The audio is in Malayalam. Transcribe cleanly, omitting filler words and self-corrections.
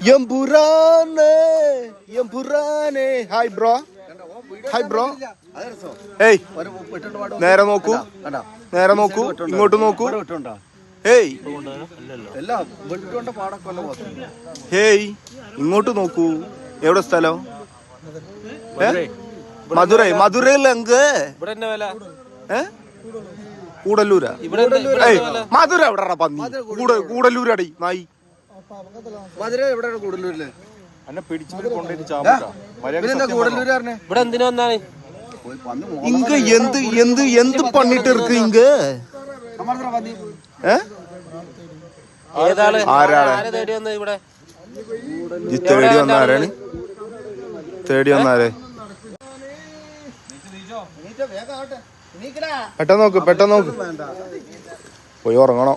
എംപുരാനെ ഹായ് ബ്രോ ഏയ് നേരെ നോക്കൂ ഇങ്ങോട്ട് നോക്കൂ ഹേയ് ഹേയ് ഇങ്ങോട്ട് നോക്കൂ എവിടെ സ്ഥലം മധുരയിൽ എങ്ക് കൂടല്ലൂരാ മധുര എവിടെ പന്നി കൂടല്ലൂരടി നായി മധുര എവിടെ കൂടല്ലൂരില് ഇവിടെ എന്തിനു വന്നാണ് ഇങ്ക എന്ത് പണിട്ട് ഇருக்கு ഇങ്ക തേടി വന്നത് ഇവിടെ തേടി വന്നാരാണ് തേടി വന്നാരേ പെട്ടെന്ന് നോക്ക് പോയി ഉറങ്ങണോ